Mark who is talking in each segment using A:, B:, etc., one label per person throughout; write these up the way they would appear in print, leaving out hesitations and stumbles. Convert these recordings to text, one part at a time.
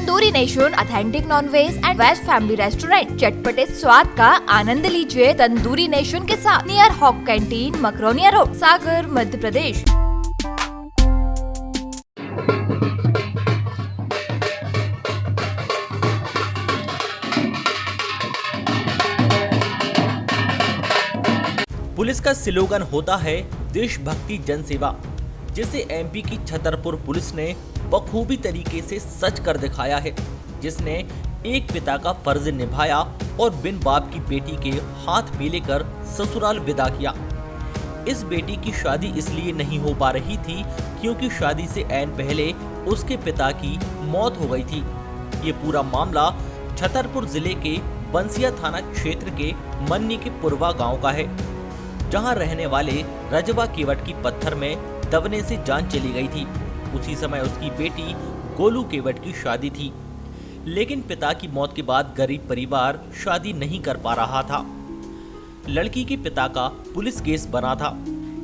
A: Tandoori Nation authentic non veg and veg family restaurant. चटपटे स्वाद का आनंद लीजिए तंदूरी नेशन के साथ। Near Hawk canteen, Makronia road, Sagar, Madhya Pradesh.
B: Police का स्लोगन होता है देशभक्ति जनसेवा, जिसे एमपी की छतरपुर पुलिस ने बखूबी तरीके से सच कर दिखाया है, जिसने एक पिता का फर्ज निभाया और बिन बाप की बेटी के हाथ में लेकर ससुराल विदा किया। इस बेटी की शादी इसलिए नहीं हो पा रही थी क्योंकि शादी से ऐन पहले उसके पिता की मौत हो गई थी। ये पूरा मामला छतरपुर जिले के बंसिया थाना क्षेत्र के मन्नी के पुरवा गांव का है, जहां रहने वाले रजवा केवट की पत्थर में दबने से जान चली गई थी। उसी समय उसकी बेटी गोलू केवट की शादी थी, लेकिन पिता की मौत के बाद गरीब परिवार शादी नहीं कर पा रहा था। लड़की के पिता का पुलिस केस बना था।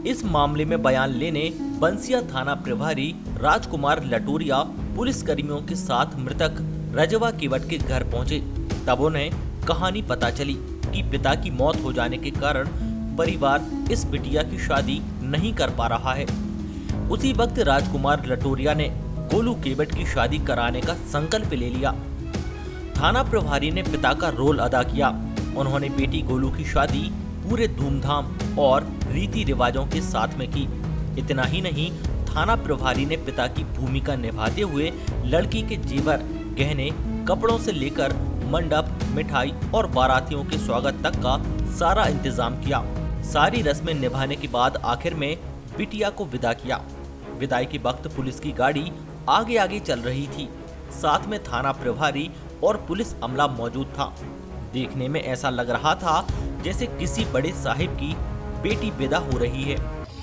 B: इस मामले में बयान लेने बंसिया थाना प्रभारी राजकुमार लटोरिया पुलिस कर्मियों के साथ मृतक रजवा केवट के घर पहुंचे। तब उन्हें कहानी पता चली कि पिता की मौत हो जाने के कारण परिवार इस बिटिया की शादी नहीं कर पा रहा है। उसी वक्त राजकुमार लटोरिया ने गोलू केवट की शादी कराने का संकल्प ले लिया। थाना प्रभारी ने पिता का रोल अदा किया। उन्होंने बेटी गोलू की शादी पूरे धूमधाम और रीति रिवाजों के साथ में की। इतना ही नहीं, थाना प्रभारी ने पिता की भूमिका निभाते हुए लड़की के जेवर, गहने, कपड़ों से लेकर मंडप, मिठाई और बारातियों के स्वागत तक का सारा इंतजाम किया। सारी रस्में निभाने के बाद आखिर में बिटिया को विदा किया। विदाई के वक्त पुलिस की गाड़ी आगे आगे चल रही थी। साथ में थाना प्रभारी और पुलिस अमला मौजूद था। देखने में ऐसा लग रहा था जैसे किसी बड़े साहिब की बेटी विदा हो रही है।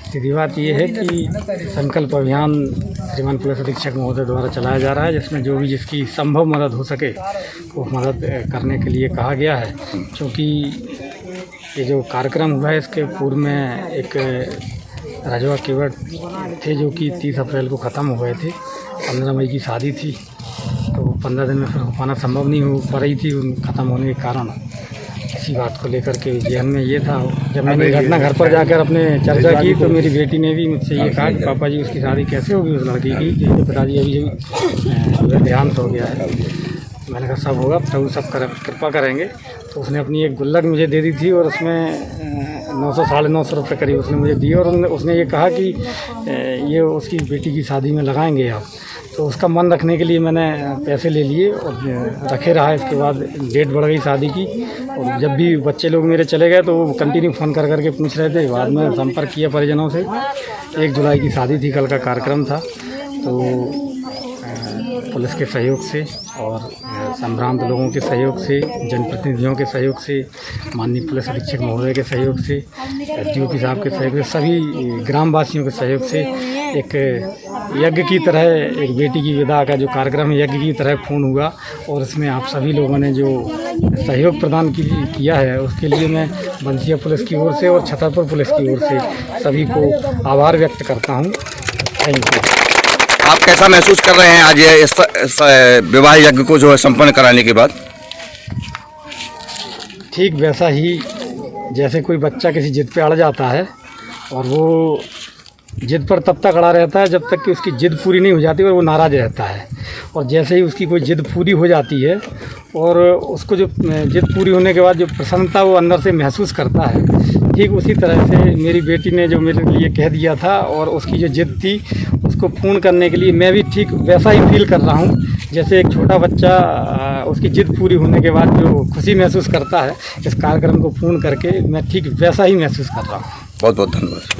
C: सीधी बात यह है कि संकल्प अभियान श्रीमान पुलिस अधीक्षक महोदय द्वारा चलाया जा रहा है, जिसमें जो भी जिसकी संभव मदद हो सके वो मदद करने के लिए कहा गया है। क्योंकि ये जो कार्यक्रम हुआ है इसके पूर्व में एक रजवा केवट थे जो कि 30 अप्रैल को ख़त्म हो गए थे। 15 मई की शादी थी, तो 15 दिन में फिर हो पाना संभव नहीं हो पा रही थी उन ख़त्म होने के कारण। इसी बात को लेकर के जहन में ये था। जब मैंने घटना घर पर जाकर अपने चर्चा की तो मेरी बेटी ने भी मुझसे ये कहा कि पापा जी उसकी शादी कैसे होगी उस लड़की की, जिसके पिताजी अभी देहांत हो गया है। मैंने कहा सब होगा, प्रभु सब कृपा करेंगे। तो उसने अपनी एक गुल्लक मुझे दे दी थी और उसमें 900 साढ़े 900 रुपये करीब उसने मुझे दिए और उसने ये कहा कि ये उसकी बेटी की शादी में लगाएंगे आप। तो उसका मन रखने के लिए मैंने पैसे ले लिए और रखे रहा। इसके बाद डेट बढ़ गई शादी की और जब भी बच्चे लोग मेरे चले गए तो वो कंटिन्यू फ़ोन कर करके पूछ रहे थे। बाद में संपर्क किया परिजनों से। 1 जुलाई की शादी थी, कल का कार्यक्रम था। तो पुलिस के सहयोग से और संभ्रांत लोगों के सहयोग से, जनप्रतिनिधियों के सहयोग से, माननीय पुलिस अधीक्षक महोदय के सहयोग से, एसडीओपी साहब के सहयोग से, सभी ग्रामवासियों के सहयोग से एक यज्ञ की तरह एक बेटी की विदा का जो कार्यक्रम यज्ञ की तरह पूर्ण हुआ। और इसमें आप सभी लोगों ने जो सहयोग प्रदान किया है उसके लिए मैं बंसिया पुलिस की ओर से और छतरपुर पुलिस की ओर से सभी को आभार व्यक्त करता हूँ। Thank you.
D: आप कैसा महसूस कर रहे हैं आज ये इस विवाह यज्ञ को जो है संपन्न कराने के बाद?
C: ठीक वैसा ही जैसे कोई बच्चा किसी जिद पे अड़ जाता है और वो जिद पर तब तक अड़ा रहता है जब तक कि उसकी जिद पूरी नहीं हो जाती और वो नाराज़ रहता है। और जैसे ही उसकी कोई जिद पूरी हो जाती है और उसको जो जिद पूरी होने के बाद जो प्रसन्नता वो अंदर से महसूस करता है, ठीक उसी तरह से मेरी बेटी ने जो मेरे लिए कह दिया था और उसकी जो जिद थी उसको पूर्ण करने के लिए मैं भी ठीक वैसा ही फील कर रहा हूँ जैसे एक छोटा बच्चा उसकी जिद पूरी होने के बाद जो खुशी महसूस करता है इस कार्यक्रम को पूर्ण करके, मैं ठीक वैसा ही महसूस कर रहा हूँ।
D: बहुत बहुत धन्यवाद।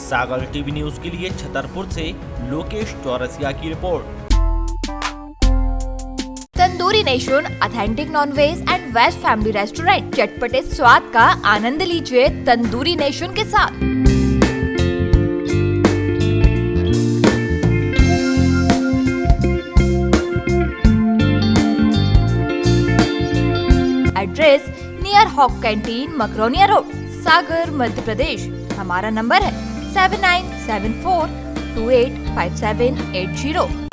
B: सागर टीवी न्यूज के लिए छतरपुर से लोकेश चौरसिया की रिपोर्ट।
A: Tandoori Nation authentic non veg and veg family restaurant. चटपटे स्वाद का आनंद लीजिए तंदूरी नेशन के साथ। Address near Hawk canteen Makronia road, Sagar, Madhya Pradesh. हमारा नंबर है 7974285780।